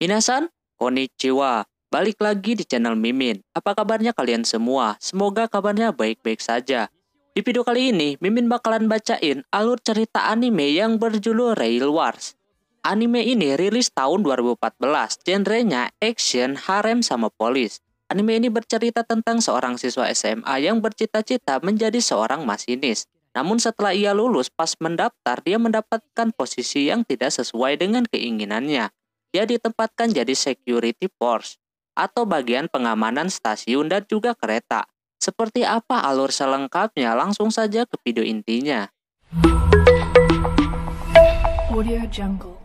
Minasan, konnichiwa. Balik lagi di channel Mimin. Apa kabarnya kalian semua? Semoga kabarnya baik-baik saja. Di video kali ini, Mimin bakalan bacain alur cerita anime yang berjudul Rail Wars. Anime ini rilis tahun 2014, genrenya action, harem, sama polis. Anime ini bercerita tentang seorang siswa SMA yang bercita-cita menjadi seorang masinis. Namun setelah ia lulus, pas mendaftar, dia mendapatkan posisi yang tidak sesuai dengan keinginannya. Dia ditempatkan jadi security force atau bagian pengamanan stasiun dan juga kereta. Seperti apa alur selengkapnya? Langsung saja ke video intinya. Audio Jungle.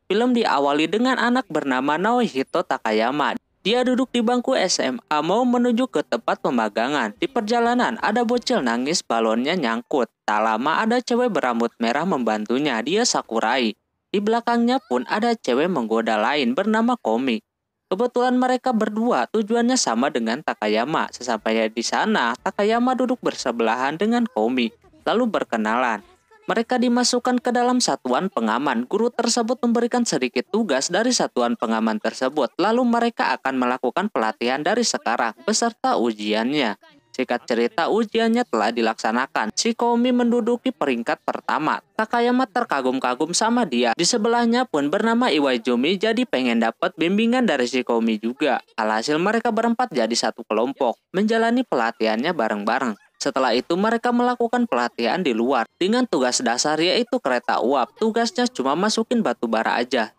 Film diawali dengan anak bernama Naohito Takayama. Dia duduk di bangku SMA mau menuju ke tempat pemagangan. Di perjalanan ada bocil nangis, balonnya nyangkut. Tak lama ada cewek berambut merah membantunya, dia Sakurai. Di belakangnya pun ada cewek menggoda lain bernama Komi. Kebetulan mereka berdua tujuannya sama dengan Takayama. Sesampainya di sana, Takayama duduk bersebelahan dengan Komi, lalu berkenalan. Mereka dimasukkan ke dalam satuan pengaman. Guru tersebut memberikan sedikit tugas dari satuan pengaman tersebut. Lalu mereka akan melakukan pelatihan dari sekarang beserta ujiannya. Singkat cerita, ujiannya telah dilaksanakan. Si Komi menduduki peringkat pertama. Takayama terkagum-kagum sama dia. Di sebelahnya pun bernama Iwaizumi, jadi pengen dapat bimbingan dari si Komi juga. Alhasil mereka berempat jadi satu kelompok, menjalani pelatihannya bareng-bareng. Setelah itu mereka melakukan pelatihan di luar dengan tugas dasar yaitu kereta uap. Tugasnya cuma masukin batu bara aja.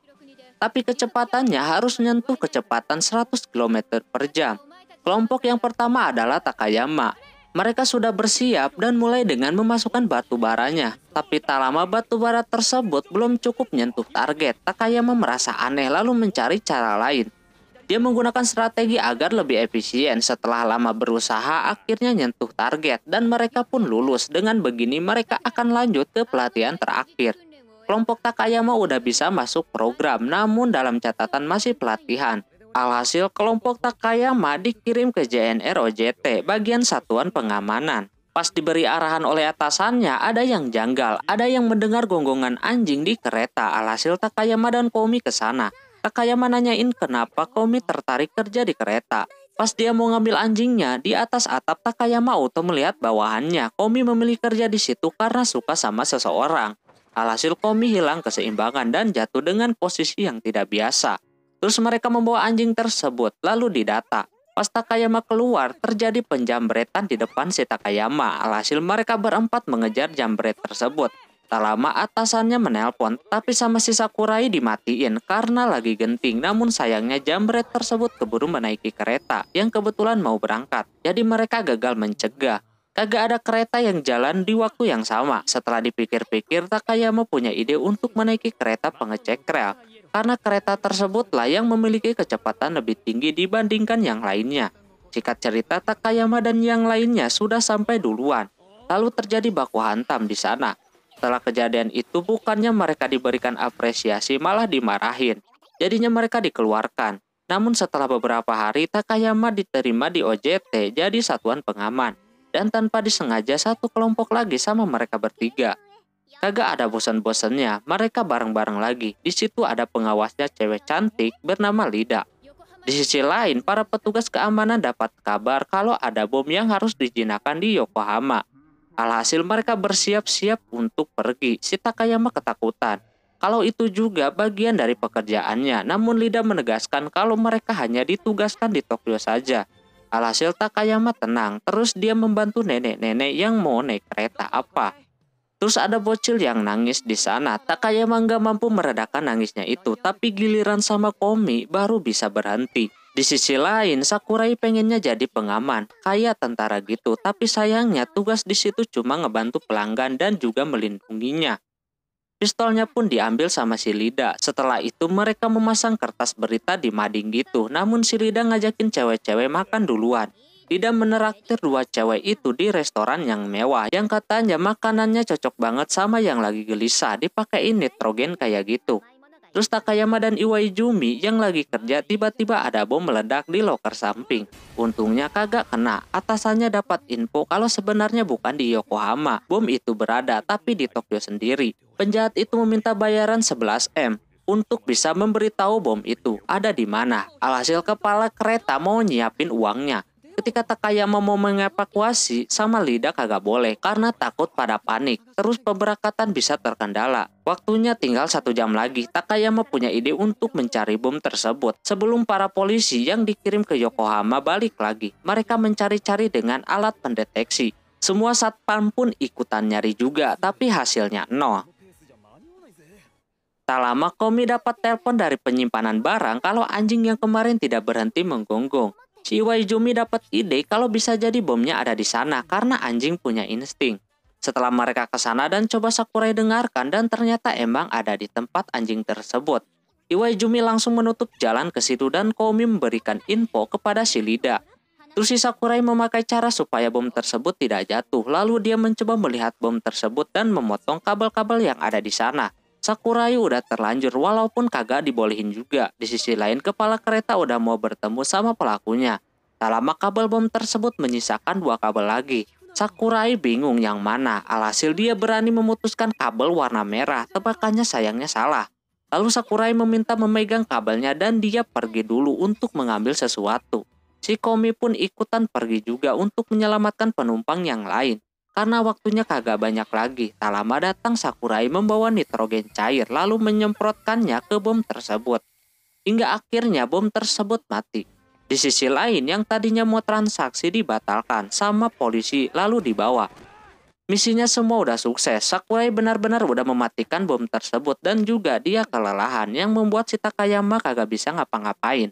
Tapi kecepatannya harus menyentuh kecepatan 100 km per jam. Kelompok yang pertama adalah Takayama. Mereka sudah bersiap dan mulai dengan memasukkan batu baranya. Tapi tak lama batu bara tersebut belum cukup menyentuh target. Takayama merasa aneh lalu mencari cara lain. Dia menggunakan strategi agar lebih efisien. Setelah lama berusaha, akhirnya nyentuh target dan mereka pun lulus. Dengan begini mereka akan lanjut ke pelatihan terakhir. Kelompok Takayama udah bisa masuk program, namun dalam catatan masih pelatihan. Alhasil kelompok Takayama dikirim ke JNR OJT, bagian satuan pengamanan. Pas diberi arahan oleh atasannya, ada yang janggal, ada yang mendengar gonggongan anjing di kereta. Alhasil Takayama dan Komi ke sana. Takayama nanyain kenapa Komi tertarik kerja di kereta. Pas dia mau ngambil anjingnya, di atas atap Takayama auto melihat bawahannya. Komi memilih kerja di situ karena suka sama seseorang. Alhasil Komi hilang keseimbangan dan jatuh dengan posisi yang tidak biasa. Terus mereka membawa anjing tersebut, lalu didata. Pas Takayama keluar, terjadi penjambretan di depan si Takayama. Alhasil mereka berempat mengejar jambret tersebut. Tak lama atasannya menelpon, tapi sama si Sakurai dimatiin karena lagi genting. Namun sayangnya jambret tersebut keburu menaiki kereta yang kebetulan mau berangkat. Jadi mereka gagal mencegah. Kagak ada kereta yang jalan di waktu yang sama. Setelah dipikir-pikir, Takayama punya ide untuk menaiki kereta pengecek rel. Karena kereta tersebutlah yang memiliki kecepatan lebih tinggi dibandingkan yang lainnya. Singkat cerita, Takayama dan yang lainnya sudah sampai duluan. Lalu terjadi baku hantam di sana. Setelah kejadian itu bukannya mereka diberikan apresiasi malah dimarahin. Jadinya mereka dikeluarkan. Namun setelah beberapa hari Takayama diterima di OJT jadi satuan pengaman. Dan tanpa disengaja satu kelompok lagi sama mereka bertiga. Kagak ada bosan-bosannya, mereka bareng-bareng lagi. Di situ ada pengawasnya cewek cantik bernama Lida. Di sisi lain para petugas keamanan dapat kabar kalau ada bom yang harus dijinakkan di Yokohama. Alhasil mereka bersiap-siap untuk pergi. Si Takayama ketakutan. Kalau itu juga bagian dari pekerjaannya. Namun Lida menegaskan kalau mereka hanya ditugaskan di Tokyo saja. Alhasil Takayama tenang. Terus dia membantu nenek-nenek yang mau naik kereta apa. Terus ada bocil yang nangis di sana. Takayama nggak mampu meredakan nangisnya itu. Tapi giliran sama Komi baru bisa berhenti. Di sisi lain, Sakurai pengennya jadi pengaman, kayak tentara gitu. Tapi sayangnya tugas di situ cuma ngebantu pelanggan dan juga melindunginya. Pistolnya pun diambil sama si Lida. Setelah itu mereka memasang kertas berita di mading gitu. Namun si Lida ngajakin cewek-cewek makan duluan. Lida meneraktir dua cewek itu di restoran yang mewah. Yang katanya makanannya cocok banget sama yang lagi gelisah. Dipakein nitrogen kayak gitu. Terus Takayama dan Iwaizumi yang lagi kerja tiba-tiba ada bom meledak di loker samping. Untungnya kagak kena. Atasannya dapat info kalau sebenarnya bukan di Yokohama bom itu berada tapi di Tokyo sendiri. Penjahat itu meminta bayaran 11 M. untuk bisa memberitahu bom itu ada di mana. Alhasil kepala kereta mau nyiapin uangnya. Ketika Takayama mau mengevakuasi, sama Lida kagak boleh karena takut pada panik. Terus pemberangkatan bisa terkendala. Waktunya tinggal 1 jam lagi. Takayama punya ide untuk mencari bom tersebut. Sebelum para polisi yang dikirim ke Yokohama balik lagi, mereka mencari-cari dengan alat pendeteksi. Semua satpam pun ikutan nyari juga, tapi hasilnya nol. Tak lama Komi dapat telepon dari penyimpanan barang kalau anjing yang kemarin tidak berhenti menggonggong. Si Iwaizumi dapat ide kalau bisa jadi bomnya ada di sana karena anjing punya insting. Setelah mereka ke sana dan coba Sakurai dengarkan dan ternyata emang ada di tempat anjing tersebut. Iwaizumi langsung menutup jalan ke situ dan Komi memberikan info kepada si Lida. Terus si Sakurai memakai cara supaya bom tersebut tidak jatuh. Lalu dia mencoba melihat bom tersebut dan memotong kabel-kabel yang ada di sana. Sakurai udah terlanjur walaupun kagak dibolehin juga. Di sisi lain kepala kereta udah mau bertemu sama pelakunya. Tak lama kabel bom tersebut menyisakan 2 kabel lagi. Sakurai bingung yang mana. Alhasil dia berani memutuskan kabel warna merah. Tebakannya sayangnya salah. Lalu Sakurai meminta memegang kabelnya dan dia pergi dulu untuk mengambil sesuatu. Si Komi pun ikutan pergi juga untuk menyelamatkan penumpang yang lain. Karena waktunya kagak banyak lagi, tak lama datang Sakurai membawa nitrogen cair lalu menyemprotkannya ke bom tersebut. Hingga akhirnya bom tersebut mati. Di sisi lain yang tadinya mau transaksi dibatalkan sama polisi lalu dibawa. Misinya semua udah sukses, Sakurai benar-benar udah mematikan bom tersebut dan juga dia kelelahan yang membuat si Takayama kagak bisa ngapa-ngapain.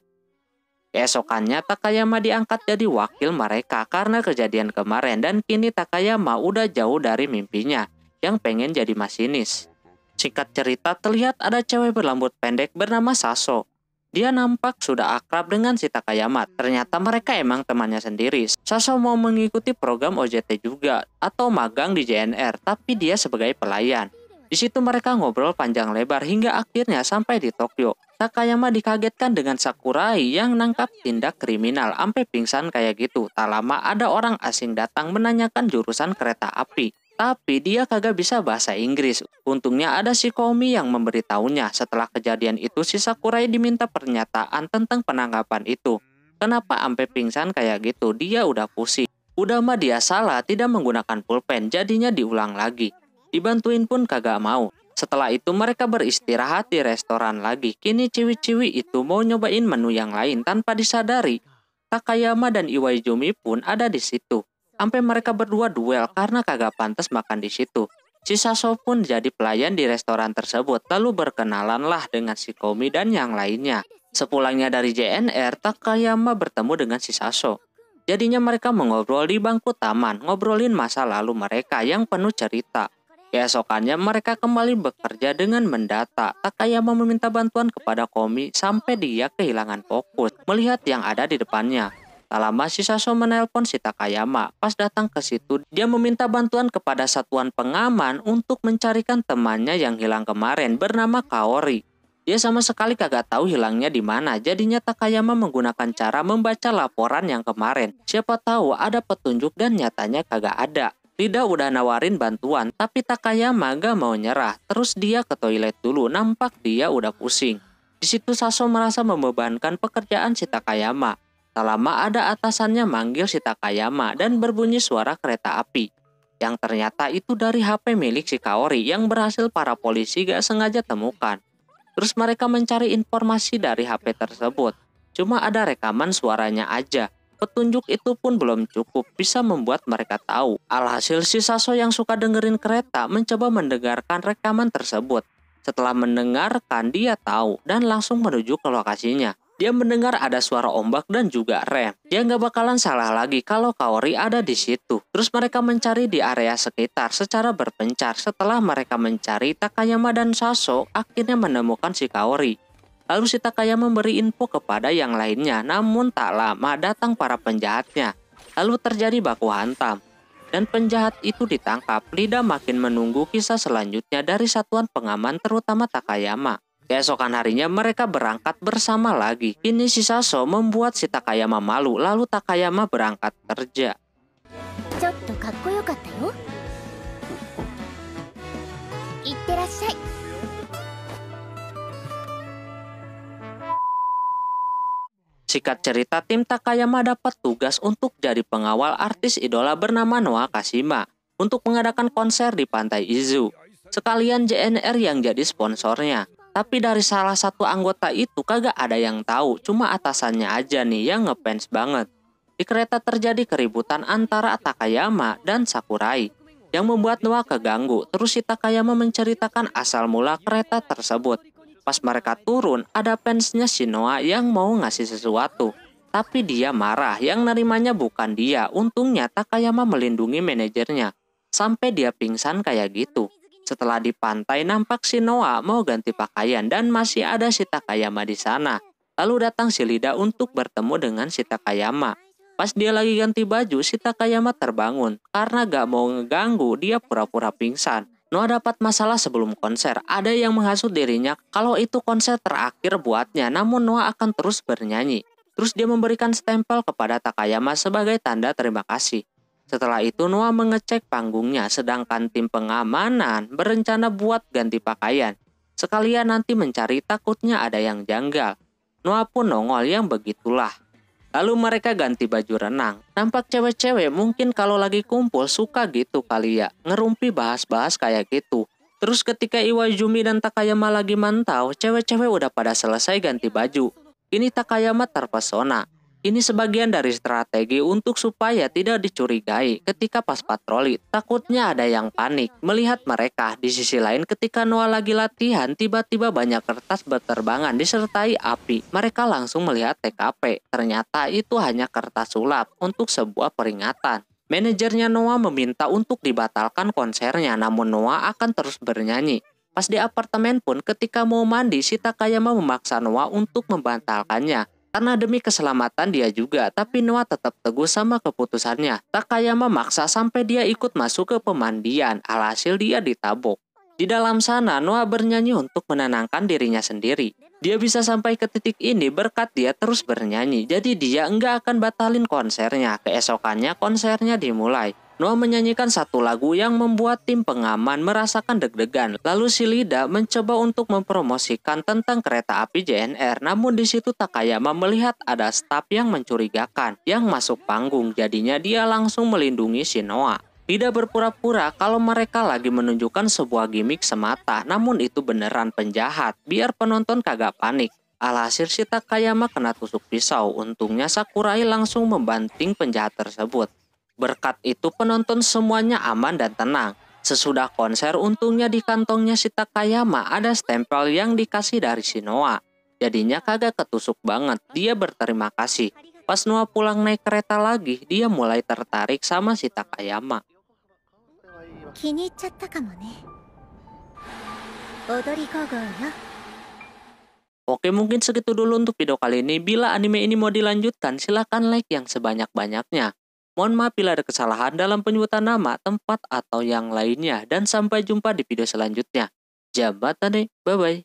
Keesokannya Takayama diangkat jadi wakil mereka karena kejadian kemarin dan kini Takayama udah jauh dari mimpinya yang pengen jadi masinis. Singkat cerita terlihat ada cewek berambut pendek bernama Saso. Dia nampak sudah akrab dengan si Takayama. Ternyata mereka emang temannya sendiri. Saso mau mengikuti program OJT juga atau magang di JNR tapi dia sebagai pelayan. Di situ mereka ngobrol panjang lebar hingga akhirnya sampai di Tokyo. Takayama dikagetkan dengan Sakurai yang nangkap tindak kriminal sampai pingsan kayak gitu. Tak lama ada orang asing datang menanyakan jurusan kereta api. Tapi dia kagak bisa bahasa Inggris. Untungnya ada si Komi yang memberitahunya. Setelah kejadian itu si Sakurai diminta pernyataan tentang penangkapan itu. Kenapa sampai pingsan kayak gitu? Dia udah pusing. Udah mah dia salah tidak menggunakan pulpen, jadinya diulang lagi. Dibantuin pun kagak mau. Setelah itu mereka beristirahat di restoran lagi. Kini ciwi-ciwi itu mau nyobain menu yang lain tanpa disadari. Takayama dan Iwaizumi pun ada di situ. Sampai mereka berdua duel karena kagak pantas makan di situ. Si Saso pun jadi pelayan di restoran tersebut. Lalu berkenalanlah dengan si Komi dan yang lainnya. Sepulangnya dari JNR, Takayama bertemu dengan si Saso. Jadinya mereka mengobrol di bangku taman, ngobrolin masa lalu mereka yang penuh cerita. Keesokannya mereka kembali bekerja dengan mendata. Takayama meminta bantuan kepada Komi sampai dia kehilangan fokus melihat yang ada di depannya. Tak lama si Saso menelpon si Takayama. Pas datang ke situ, dia meminta bantuan kepada satuan pengaman untuk mencarikan temannya yang hilang kemarin bernama Kaori. Dia sama sekali kagak tahu hilangnya di mana. Jadinya Takayama menggunakan cara membaca laporan yang kemarin. Siapa tahu ada petunjuk dan nyatanya kagak ada. Lida udah nawarin bantuan, tapi Takayama gak mau nyerah. Terus dia ke toilet dulu, nampak dia udah pusing. Di situ Saso merasa membebankan pekerjaan si Takayama. Tak lama ada atasannya manggil si Takayama dan berbunyi suara kereta api. Yang ternyata itu dari HP milik si Kaori yang berhasil para polisi gak sengaja temukan. Terus mereka mencari informasi dari HP tersebut. Cuma ada rekaman suaranya aja. Petunjuk itu pun belum cukup bisa membuat mereka tahu. Alhasil si Saso yang suka dengerin kereta mencoba mendengarkan rekaman tersebut. Setelah mendengarkan dia tahu dan langsung menuju ke lokasinya. Dia mendengar ada suara ombak dan juga rem. Dia nggak bakalan salah lagi kalau Kaori ada di situ. Terus mereka mencari di area sekitar secara berpencar. Setelah mereka mencari, Takayama dan Saso akhirnya menemukan si Kaori. Lalu si Takayama memberi info kepada yang lainnya, namun tak lama datang para penjahatnya. Lalu terjadi baku hantam, dan penjahat itu ditangkap. Lida makin menunggu kisah selanjutnya dari satuan pengaman terutama Takayama. Keesokan harinya mereka berangkat bersama lagi. Kini si Saso membuat si Takayama malu, lalu Takayama berangkat kerja. Singkat cerita, tim Takayama dapat tugas untuk jadi pengawal artis idola bernama Noah Kashima untuk mengadakan konser di Pantai Izu. Sekalian JNR yang jadi sponsornya. Tapi dari salah satu anggota itu kagak ada yang tahu, cuma atasannya aja nih yang ngefans banget. Di kereta terjadi keributan antara Takayama dan Sakurai yang membuat Noah keganggu. Terus si Takayama menceritakan asal mula kereta tersebut. Pas mereka turun, ada fansnya si Noah yang mau ngasih sesuatu. Tapi dia marah, yang nerimanya bukan dia. Untungnya Takayama melindungi manajernya. Sampai dia pingsan kayak gitu. Setelah di pantai, nampak si Noah mau ganti pakaian dan masih ada si Takayama di sana. Lalu datang si Lida untuk bertemu dengan si Takayama. Pas dia lagi ganti baju, si Takayama terbangun. Karena gak mau ngeganggu, dia pura-pura pingsan. Noah dapat masalah sebelum konser. Ada yang menghasut dirinya kalau itu konser terakhir buatnya, namun Noah akan terus bernyanyi. Terus dia memberikan stempel kepada Takayama sebagai tanda terima kasih. Setelah itu Noah mengecek panggungnya, sedangkan tim pengamanan berencana buat ganti pakaian. Sekalian nanti mencari, takutnya ada yang janggal. Noah pun nongol, yang begitulah. Lalu mereka ganti baju renang. Nampak cewek-cewek mungkin kalau lagi kumpul suka gitu kali ya, ngerumpi bahas-bahas kayak gitu. Terus ketika Iwazumi dan Takayama lagi mantau, cewek-cewek udah pada selesai ganti baju. Ini Takayama terpesona. Ini sebagian dari strategi untuk supaya tidak dicurigai ketika pas patroli. Takutnya ada yang panik melihat mereka. Di sisi lain, ketika Noah lagi latihan, tiba-tiba banyak kertas berterbangan disertai api. Mereka langsung melihat TKP. Ternyata itu hanya kertas sulap untuk sebuah peringatan. Manajernya Noah meminta untuk dibatalkan konsernya, namun Noah akan terus bernyanyi. Pas di apartemen pun, ketika mau mandi, si Takayama memaksa Noah untuk membatalkannya. Karena demi keselamatan dia juga, tapi Noah tetap teguh sama keputusannya. Takayama maksa sampai dia ikut masuk ke pemandian, alhasil dia ditabok. Di dalam sana, Noah bernyanyi untuk menenangkan dirinya sendiri. Dia bisa sampai ke titik ini berkat dia terus bernyanyi, jadi dia enggak akan batalin konsernya. Keesokannya konsernya dimulai. Noah menyanyikan satu lagu yang membuat tim pengaman merasakan deg-degan. Lalu si Lida mencoba untuk mempromosikan tentang kereta api JNR. Namun di situ Takayama melihat ada staf yang mencurigakan yang masuk panggung. Jadinya dia langsung melindungi si Noah. Lida berpura-pura kalau mereka lagi menunjukkan sebuah gimmick semata. Namun itu beneran penjahat, biar penonton kagak panik. Alhasil si Takayama kena tusuk pisau. Untungnya Sakurai langsung membanting penjahat tersebut. Berkat itu penonton semuanya aman dan tenang. Sesudah konser, untungnya di kantongnya si Takayama ada stempel yang dikasih dari si Noah. Jadinya kagak ketusuk banget, dia berterima kasih. Pas Noah pulang naik kereta lagi, dia mulai tertarik sama si Takayama. Oke, mungkin segitu dulu untuk video kali ini. Bila anime ini mau dilanjutkan, silahkan like yang sebanyak-banyaknya. Mohon maaf bila ada kesalahan dalam penyebutan nama, tempat, atau yang lainnya. Dan sampai jumpa di video selanjutnya. Jambatan deh, bye-bye.